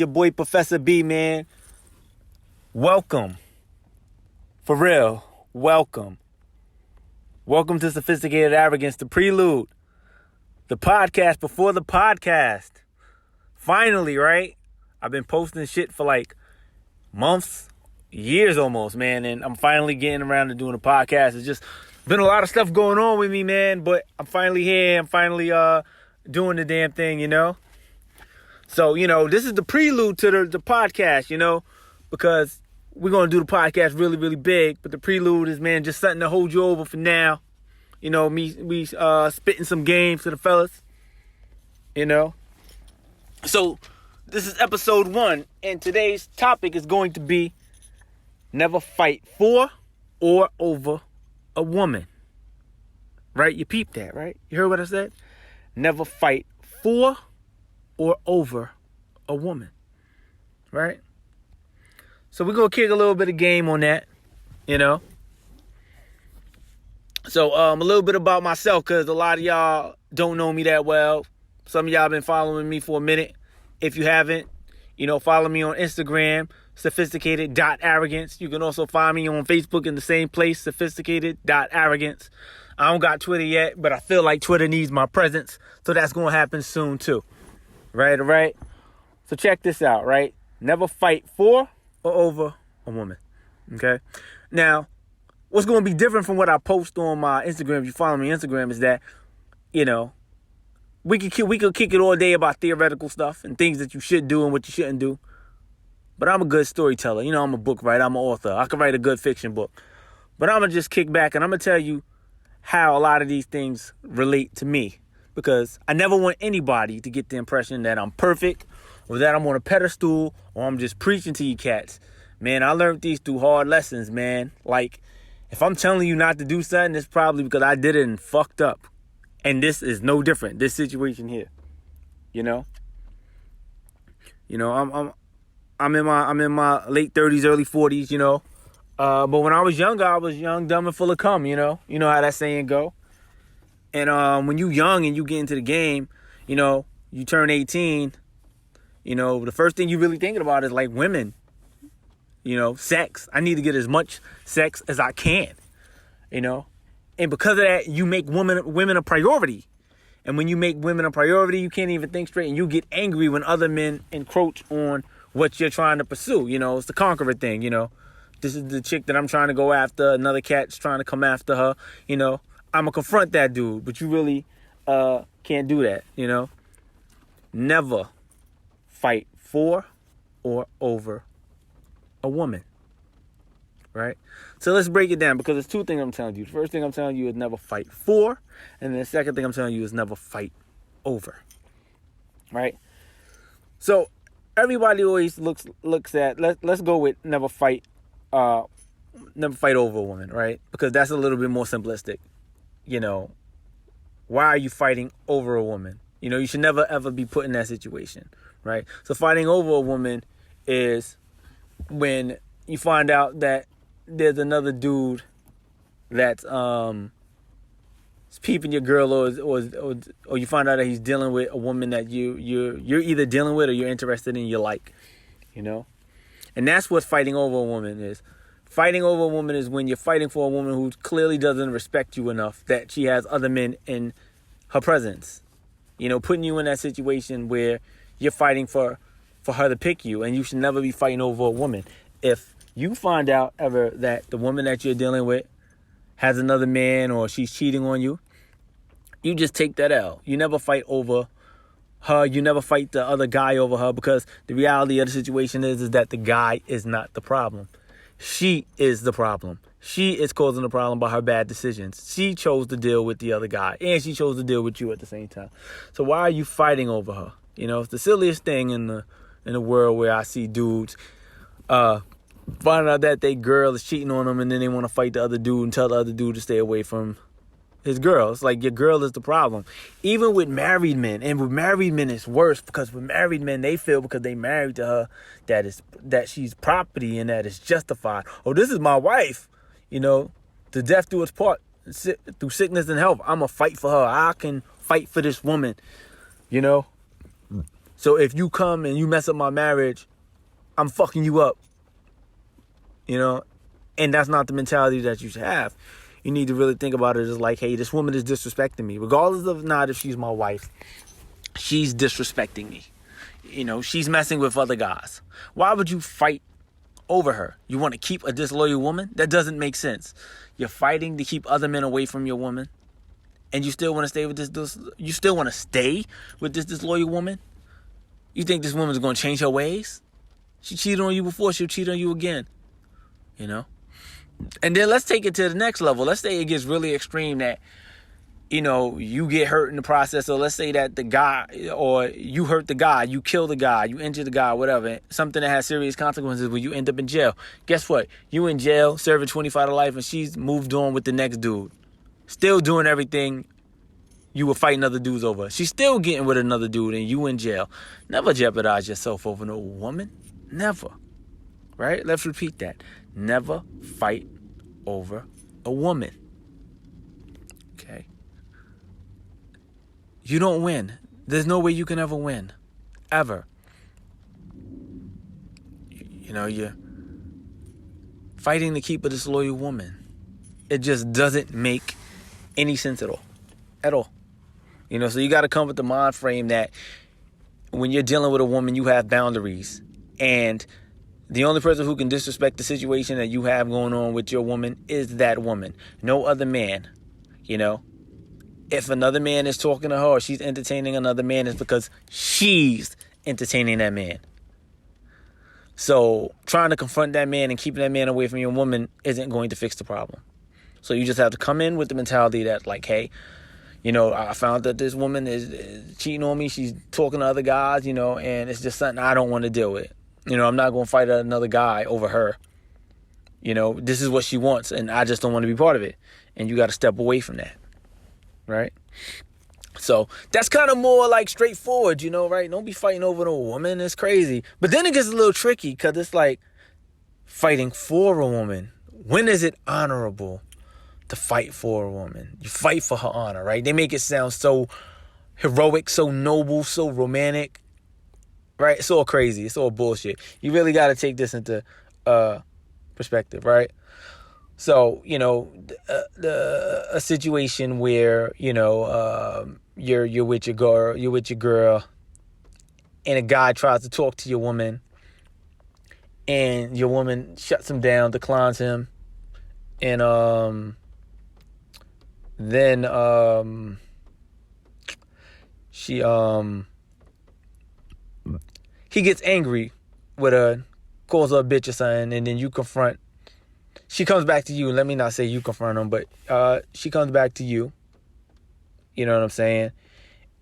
your boy Professor B, man. Welcome. For real, welcome. Welcome to Sophisticated Arrogance, the prelude. The podcast before the podcast. Finally, right? I've been posting shit for like months, years almost, man. And I'm finally getting around to doing a podcast. It's just been a lot of stuff going on with me, man. But I'm finally here. I'm finally doing the damn thing, you know? So, this is the prelude to the podcast, because we're going to do the podcast really, really big. But the prelude is, man, just something to hold you over for now. Me spitting some games to the fellas, So, this is episode 1. And today's topic is going to be never fight for or over a woman. Right? You peeped that, right? You heard what I said? Never fight for or over a woman, right? So we're going to kick a little bit of game on that, So a little bit about myself, because a lot of y'all don't know me that well. Some of y'all been following me for a minute. If you haven't, follow me on Instagram, sophisticated.arrogance. You can also find me on Facebook in the same place, sophisticated.arrogance. I don't got Twitter yet, but I feel like Twitter needs my presence, so that's going to happen soon too. Right, all right? So check this out, right? Never fight for or over a woman, okay? Now, what's going to be different from what I post on my Instagram, if you follow me on Instagram, is that, we could kick it all day about theoretical stuff and things that you should do and what you shouldn't do. But I'm a good storyteller. I'm a book writer. I'm an author. I can write a good fiction book. But I'm going to just kick back and I'm going to tell you how a lot of these things relate to me. Because I never want anybody to get the impression that I'm perfect or that I'm on a pedestal or I'm just preaching to you cats. Man, I learned these through hard lessons, man. Like, if I'm telling you not to do something, it's probably because I did it and fucked up. And this is no different, this situation here. I'm in my late 30s, early 40s, but when I was younger, I was young, dumb, and full of cum, You know how that saying go. And when you young and you get into the game, you turn 18, the first thing you really thinking about is like women, sex. I need to get as much sex as I can, And because of that, you make women a priority. And when you make women a priority, you can't even think straight. And you get angry when other men encroach on what you're trying to pursue. It's the conqueror thing, This is the chick that I'm trying to go after. Another cat's trying to come after her, I'm going to confront that dude, but you really can't do that, Never fight for or over a woman, right? So let's break it down, because there's two things I'm telling you. The first thing I'm telling you is never fight for, and then the second thing I'm telling you is never fight over, right? So everybody always looks at, let's go with never fight over a woman, right? Because that's a little bit more simplistic. Why are you fighting over a woman? You should never, ever be put in that situation, right? So fighting over a woman is when you find out that there's another dude that's peeping your girl, or you find out that he's dealing with a woman that you're either dealing with or you're interested in, you like, And that's what fighting over a woman is. Fighting over a woman is when you're fighting for a woman who clearly doesn't respect you enough that she has other men in her presence. Putting you in that situation where you're fighting for her to pick you, and you should never be fighting over a woman. If you find out ever that the woman that you're dealing with has another man or she's cheating on you, you just take that L. You never fight over her. You never fight the other guy over her, because the reality of the situation is that the guy is not the problem. She is the problem. She is causing the problem by her bad decisions. She chose to deal with the other guy, and she chose to deal with you at the same time. So why are you fighting over her? It's the silliest thing in the world, where I see dudes find out that their girl is cheating on them, and then they want to fight the other dude and tell the other dude to stay away from his girl. It's like your girl is the problem. Even with married men, and with married men it's worse, because with married men they feel because they married to her that she's property and that it's justified. Oh, this is my wife, the death do its part through sickness and health. I'm gonna fight for her. I can fight for this woman, So if you come and you mess up my marriage, I'm fucking you up. You know? And that's not the mentality that you should have. You need to really think about it as like, hey, this woman is disrespecting me. Regardless of not if she's my wife, she's disrespecting me. You know, she's messing with other guys. Why would you fight over her? You want to keep a disloyal woman? That doesn't make sense. You're fighting to keep other men away from your woman, and you still want to stay with this you still want to stay with this disloyal woman? You think this woman's going to change her ways? She cheated on you before, she'll cheat on you again. You know? And then let's take it to the next level. Let's say it gets really extreme that, you know, you get hurt in the process. So let's say that the guy, or you hurt the guy, you kill the guy, you injure the guy, whatever. Something that has serious consequences where you end up in jail. Guess what? You in jail, serving 25 to life, and she's moved on with the next dude. Still doing everything you were fighting other dudes over. She's still getting with another dude, and you in jail. Never jeopardize yourself over no woman. Never. Right? Let's repeat that. Never fight over a woman. Okay? You don't win. There's no way you can ever win. Ever. You know, you're fighting to keep a disloyal woman. It just doesn't make any sense at all. At all. You know, so you got to come with the mind frame that when you're dealing with a woman, you have boundaries. And the only person who can disrespect the situation that you have going on with your woman is that woman. No other man. You know? If another man is talking to her or she's entertaining another man, it's because she's entertaining that man. So trying to confront that man and keeping that man away from your woman isn't going to fix the problem. So you just have to come in with the mentality that, like, hey, you know, I found that this woman is cheating on me. She's talking to other guys, you know, and it's just something I don't want to deal with. You know, I'm not going to fight another guy over her. You know, this is what she wants, and I just don't want to be part of it. And you got to step away from that. Right? So that's kind of more like straightforward, you know, right? Don't be fighting over no woman. It's crazy. But then it gets a little tricky because it's like fighting for a woman. When is it honorable to fight for a woman? You fight for her honor, right? They make it sound so heroic, so noble, so romantic, right? It's all crazy. It's all bullshit. You really got to take this into perspective, right? So, you know, a situation where, you know, you're with your girl, and a guy tries to talk to your woman, and your woman shuts him down, declines him, and then he gets angry with her, calls her a bitch or something, and then you confront. She comes back to you. Let me not say you confront him, but she comes back to you. You know what I'm saying?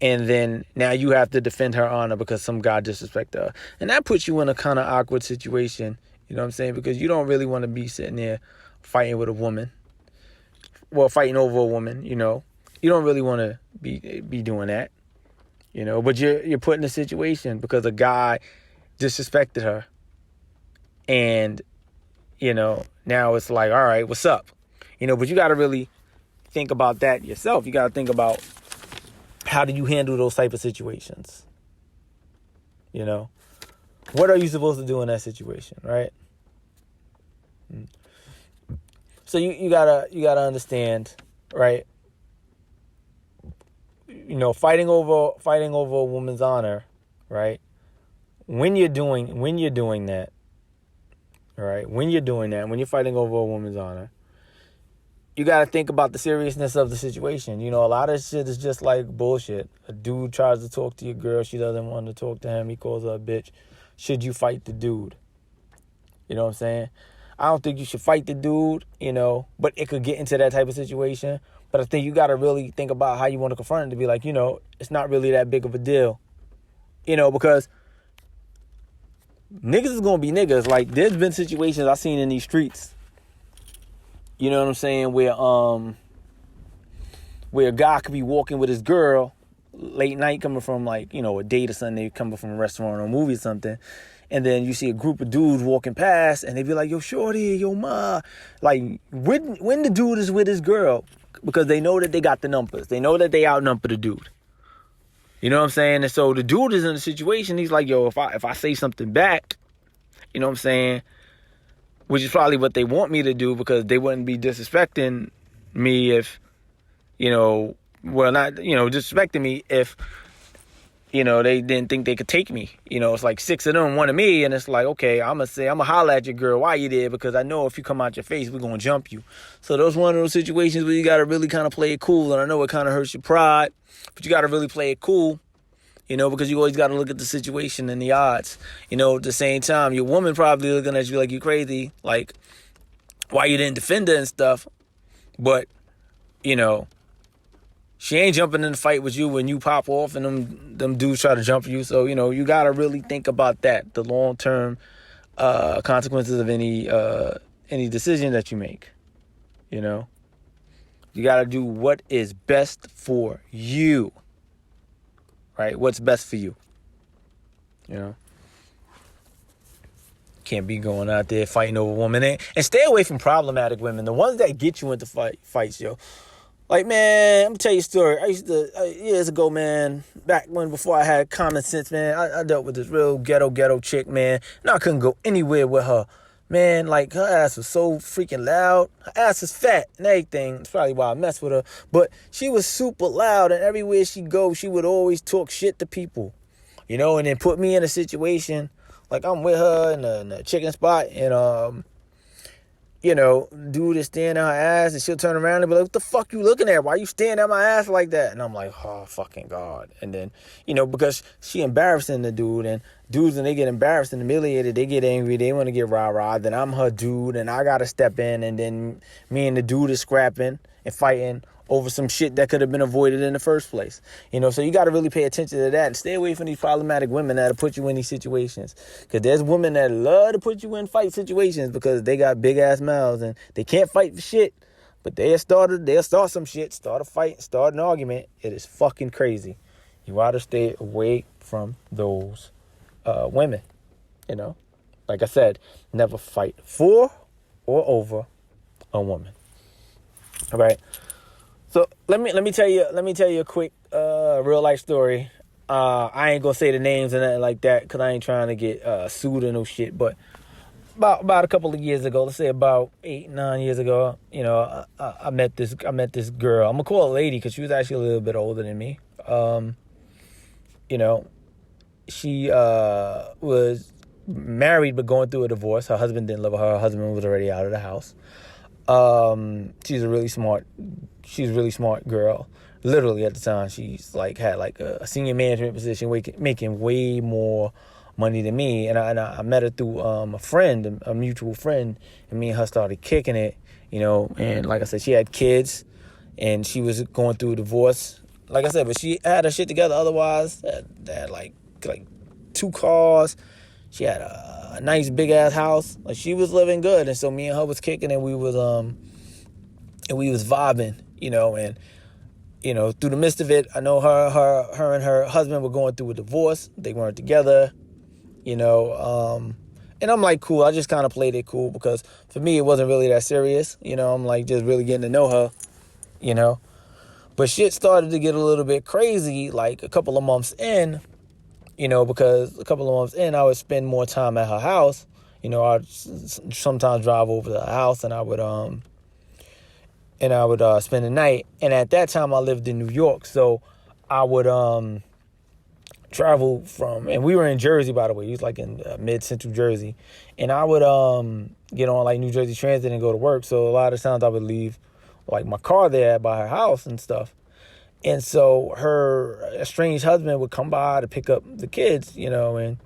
And then now you have to defend her honor because some guy disrespected her. And that puts you in a kind of awkward situation. You know what I'm saying? Because you don't really want to be sitting there fighting with a woman. Well, fighting over a woman, you know. You don't really want to be doing that. You know, but you're put in a situation because a guy disrespected her. And, you know, now it's like, all right, what's up? You know, but you got to really think about that yourself. You got to think about how do you handle those type of situations? You know, what are you supposed to do in that situation, right? So you gotta understand, right? You know, fighting over a woman's honor, right? When you're doing that, all right, when you're fighting over a woman's honor, you got to think about the seriousness of the situation. You know, a lot of shit is just like bullshit. A dude tries to talk to your girl. She doesn't want to talk to him. He calls her a bitch. Should you fight the dude? You know what I'm saying? I don't think you should fight the dude, you know, but it could get into that type of situation. But I think you got to really think about how you want to confront it to be like, you know, it's not really that big of a deal. You know, because niggas is going to be niggas. Like, there's been situations I've seen in these streets. You know what I'm saying? Where a guy could be walking with his girl late night coming from, like, you know, a date or something. They coming from a restaurant or a movie or something. And then you see a group of dudes walking past and they be like, yo, shorty, yo, ma. Like, when the dude is with his girl, because they know that they got the numbers. They know that they outnumber the dude. You know what I'm saying? And so the dude is in a situation, he's like, yo, if I say something back, you know what I'm saying? Which is probably what they want me to do because they wouldn't be disrespecting me if, not, disrespecting me if, they didn't think they could take me. It's like 6 of them wanted me, and it's like, okay, I'm going to holler at your girl while you there because I know if you come out your face, we're going to jump you. So those one of those situations where you got to really kind of play it cool, and I know it kind of hurts your pride, but you got to really play it cool, because you always got to look at the situation and the odds. At the same time, your woman probably looking at you like you crazy, like, why you didn't defend her and stuff, but, she ain't jumping in the fight with you when you pop off and them dudes try to jump you. So, you got to really think about that, the long-term consequences of any decision that you make. You got to do what is best for you, right? What's best for you, Can't be going out there fighting over women. And stay away from problematic women, the ones that get you into fights, yo. Like, man, I'm going to tell you a story. I used to, years ago, man, before I had common sense, man, I dealt with this real ghetto chick, man, and I couldn't go anywhere with her. Man, like, her ass was so freaking loud. Her ass is fat and everything. That's probably why I messed with her. But she was super loud, and everywhere she go, she would always talk shit to people, and then put me in a situation, like I'm with her in the chicken spot, and, dude is staring at her ass, and she'll turn around and be like, what the fuck you looking at? Why you staring at my ass like that? And I'm like, oh, fucking God. And then, because she embarrassing the dude, and dudes, when they get embarrassed and humiliated, they get angry, they want to get rah-rah, then I'm her dude, and I got to step in, and then me and the dude is scrapping and fighting over some shit that could have been avoided in the first place. So you got to really pay attention to that and stay away from these problematic women that'll put you in these situations. Because there's women that love to put you in fight situations because they got big ass mouths and they can't fight for shit. But they'll start some shit, start a fight, start an argument. It is fucking crazy. You ought to stay away from those women. Like I said, never fight for or over a woman. All right. So let me tell you a quick real life story. I ain't gonna say the names and nothing like that because I ain't trying to get sued or no shit. But about a couple of years ago, let's say about 8-9 years ago, I met this girl. I'm gonna call her a lady because she was actually a little bit older than me. She was married but going through a divorce. Her husband didn't love her. Her husband was already out of the house. She's a really smart girl. Literally at the time, she's had a senior management position, making way more money than me. And I met her through a friend, a mutual friend, and me and her started kicking it. And like I said, she had kids, and she was going through a divorce. Like I said, but she had her shit together. Otherwise, had like 2 cars. She had a nice big ass house. Like, she was living good, and so me and her was kicking, and we was vibing, and through the midst of it, I know her and her husband were going through a divorce. They weren't together, and I'm like, cool. I just kind of played it cool because for me it wasn't really that serious. I'm like just really getting to know her, But shit started to get a little bit crazy like a couple of months in. Because a couple of months in, I would spend more time at her house. I'd sometimes drive over to her house, and I would spend the night. And at that time, I lived in New York, so I would travel from, and we were in Jersey, by the way. He was like in mid-central Jersey, and I would get on like New Jersey Transit and go to work. So a lot of times I would leave like my car there by her house and stuff. And so her estranged husband would come by to pick up the kids, and,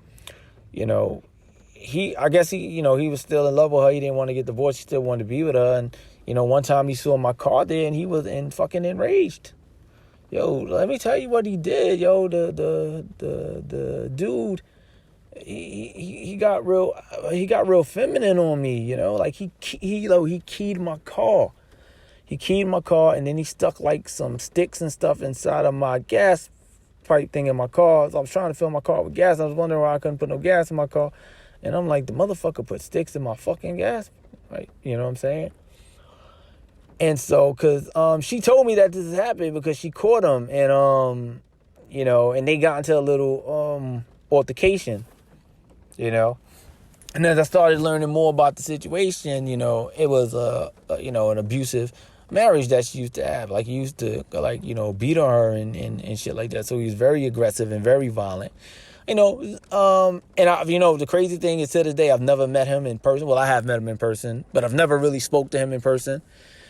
I guess he was still in love with her. He didn't want to get divorced. He still wanted to be with her. And, one time he saw my car there and he was fucking enraged. Yo, let me tell you what he did, yo. The dude, he got real feminine on me, like he keyed my car. He keyed my car, and then he stuck like some sticks and stuff inside of my gas pipe thing in my car. So I was trying to fill my car with gas. I was wondering why I couldn't put no gas in my car. And I'm like, the motherfucker put sticks in my fucking gas. Right? You know what I'm saying? And so, because she told me that this happened because she caught him. And and they got into a little altercation, And as I started learning more about the situation, it was an abusive marriage that she used to have. Like, he used to beat on her and shit like that. So he was very aggressive and very violent. And the crazy thing is, to this day, I've never met him in person. Well, I have met him in person, but I've never really spoke to him in person.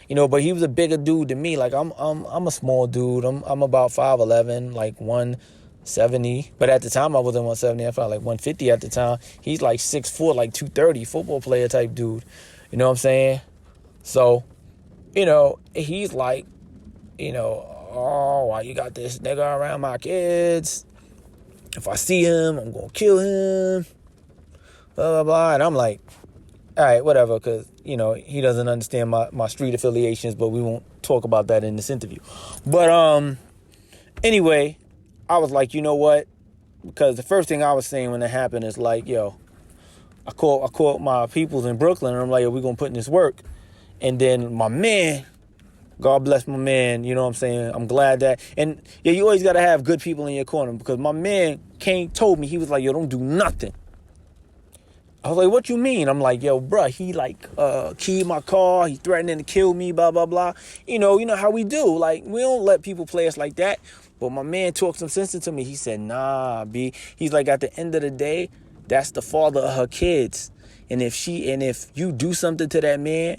But he was a bigger dude than me. Like, I'm a small dude. I'm about 5'11", like 170. But at the time, I wasn't 170. I felt like 150 at the time. He's like 6'4", like 230, football player type dude. You know what I'm saying? So, he's like, oh, why you got this nigga around my kids? If I see him, I'm going to kill him. Blah, blah, blah. And I'm like, all right, whatever, because, he doesn't understand my street affiliations, but we won't talk about that in this interview. But anyway, I was like, you know what? Because the first thing I was saying when it happened is like, yo, I called my peoples in Brooklyn, and I'm like, yo, we're going to put in this work. And then my man, God bless my man, you know what I'm saying? I'm glad that, and yeah, you always got to have good people in your corner, because my man told me, he was like, yo, don't do nothing. I was like, what you mean? I'm like, yo, bruh, he keyed my car, he threatening to kill me, blah, blah, blah. You know how we do. Like, we don't let people play us like that. But my man talked some sense into me. He said, nah, B. He's like, at the end of the day, that's the father of her kids. And if you do something to that man,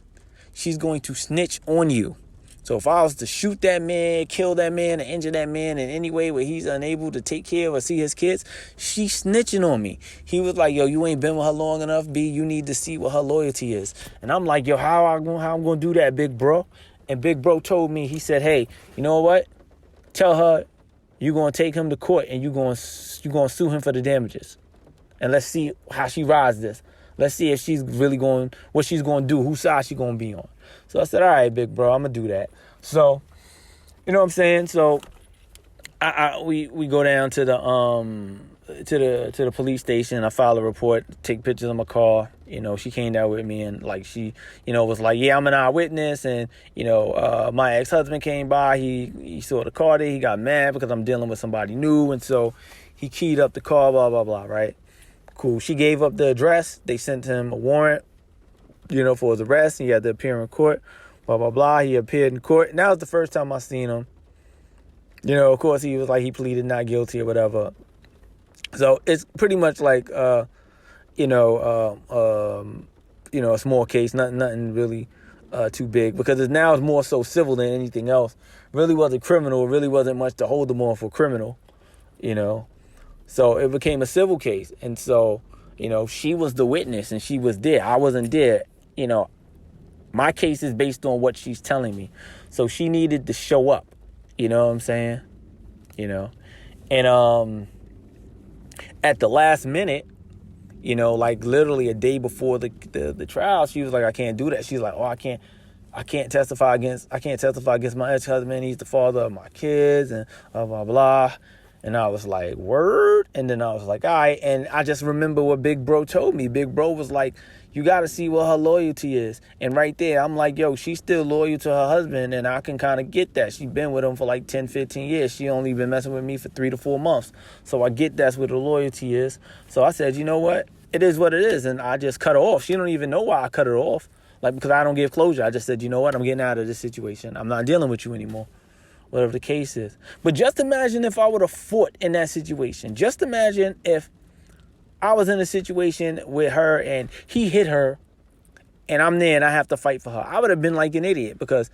she's going to snitch on you. So if I was to shoot that man, kill that man, or injure that man in any way where he's unable to take care of or see his kids, she's snitching on me. He was like, yo, you ain't been with her long enough, B. You need to see what her loyalty is. And I'm like, yo, how I'm going to do that, big bro? And big bro told me, he said, hey, you know what? Tell her you're going to take him to court and you're going to sue him for the damages. And let's see how she rides this. Let's see if she's really what she's going to do, whose side she's going to be on. So I said, all right, big bro, I'm going to do that. So, you know what I'm saying? So we go down to the police station. I file a report, take pictures of my car. She came down with me, and like she, was like, yeah, I'm an eyewitness. And, my ex-husband came by. He saw the car there. He got mad because I'm dealing with somebody new. And so he keyed up the car, blah, blah, blah, right? Cool. She gave up the address. They sent him a warrant, for his arrest. He had to appear in court, blah, blah, blah. He appeared in court. And that was the first time I seen him. Of course, he was like, he pleaded not guilty or whatever. So it's pretty much like, a small case, nothing really too big, because it's more so civil than anything else. Really wasn't criminal. It really wasn't much to hold them on for criminal, So it became a civil case. And so, she was the witness and she was there. I wasn't there. My case is based on what she's telling me. So she needed to show up. You know what I'm saying? And at the last minute, like literally a day before the trial, she was like, I can't do that. She's like, oh, I can't testify against my ex-husband. He's the father of my kids and blah, blah, blah. And I was like, word? And then I was like, all right. And I just remember what Big Bro told me. Big Bro was like, you got to see what her loyalty is. And right there, I'm like, yo, she's still loyal to her husband. And I can kind of get that. She's been with him for like 10, 15 years. She only been messing with me for 3 to 4 months. So I get that's what the loyalty is. So I said, you know what? It is what it is. And I just cut her off. She don't even know why I cut her off. Like, because I don't give closure. I just said, you know what? I'm getting out of this situation. I'm not dealing with you anymore. Whatever the case is. But just imagine if I would have fought in that situation. Just imagine if I was in a situation with her and he hit her and I'm there and I have to fight for her. I would have been like an idiot, because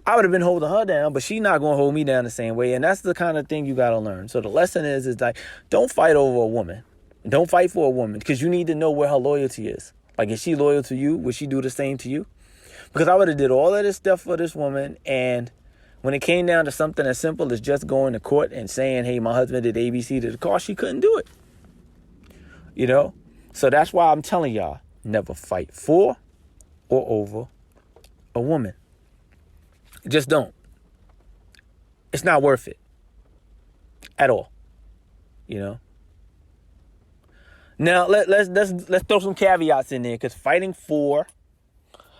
I would have been holding her down, but she's not going to hold me down the same way. And that's the kind of thing you got to learn. So the lesson is like, don't fight over a woman. Don't fight for a woman, because you need to know where her loyalty is. Like, is she loyal to you? Would she do the same to you? Because I would have did all of this stuff for this woman, and when it came down to something as simple as just going to court and saying, hey, my husband did ABC to the car, she couldn't do it. So that's why I'm telling y'all, never fight for or over a woman. Just don't. It's not worth it at all. Now let's throw some caveats in there, because fighting for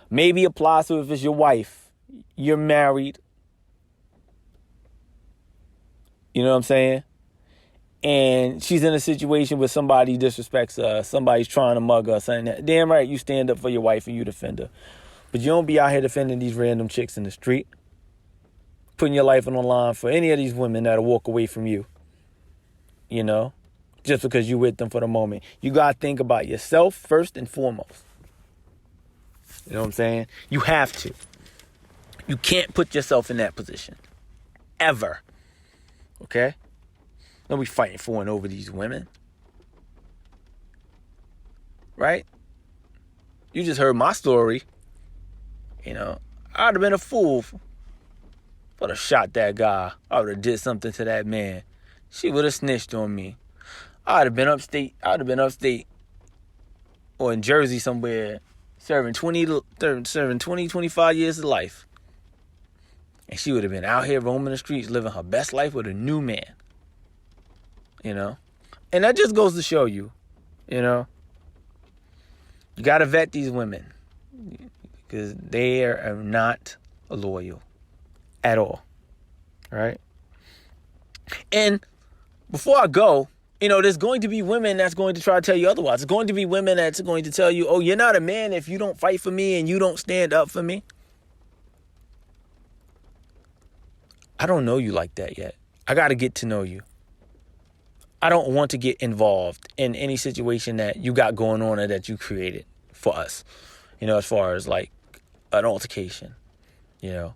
maybe applies to if it's your wife, you're married. You know what I'm saying? and she's in a situation where somebody disrespects her, somebody's trying to mug her, saying that, damn right, you stand up for your wife and you defend her. But you don't be out here defending these random chicks in the street, putting your life on the line for any of these women that'll walk away from you, you know, just because you with them for the moment. You got to think about yourself first and foremost. You know what I'm saying? You have to. You can't put yourself in that position. Ever. Okay? Don't be fighting for and over these women. Right? You just heard my story. You know, I'd have been a fool if I'd have shot that guy. I would have did something to that man. She would have snitched on me. I'd have been upstate. Or in Jersey somewhere, serving 25 years of life. And she would have been out here roaming the streets, living her best life with a new man. You know? And that just goes to show you, you know, you got to vet these women. Because they are not loyal at all. Right? And before I go, you know, there's going to be women that's going to try to tell you otherwise. There's going to be women that's going to tell you, oh, you're not a man if you don't fight for me and you don't stand up for me. I don't know you like that yet. I got to get to know you. I don't want to get involved in any situation that you got going on or that you created for us. You know, as far as like an altercation, you know,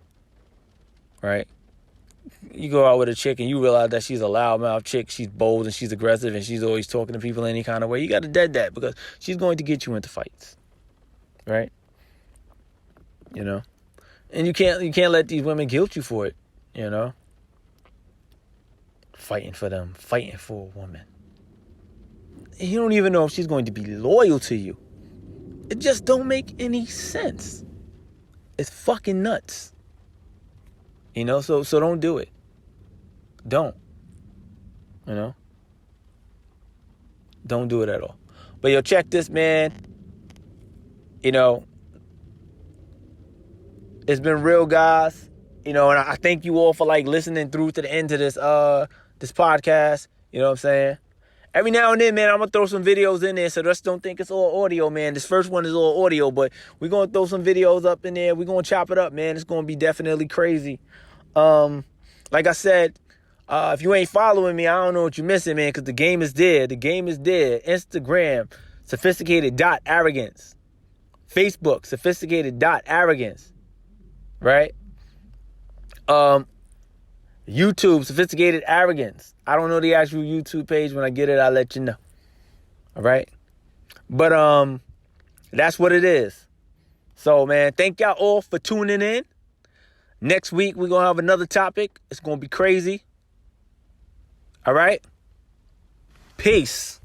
right? You go out with a chick and you realize that she's a loudmouth chick. She's bold and she's aggressive and she's always talking to people any kind of way. You got to dead that because she's going to get you into fights, right? You know, and you can't let these women guilt you for it. You know, fighting for them, fighting for a woman. And you don't even know if she's going to be loyal to you. It just don't make any sense. It's fucking nuts. You know, so don't do it. Don't. You know? Don't do it at all. But yo, check this, man. You know, it's been real, guys. You know, and I thank you all for like listening through to the end of this podcast. You know what I'm saying? Every now and then, man, I'm going to throw some videos in there, so just don't think it's all audio, man. This first one is all audio, but we're going to throw some videos up in there. We're going to chop it up, man. It's going to be definitely crazy. Like I said, if you ain't following me, I don't know what you're missing, man, because the game is there. The game is there. Instagram, sophisticated.arrogance. Facebook, sophisticated.arrogance. Right? YouTube, Sophisticated Arrogance. I don't know the actual YouTube page. When I get it, I'll let you know. All right? But that's what it is. So, man, thank y'all all for tuning in. Next week, we're going to have another topic. It's going to be crazy. All right? Peace.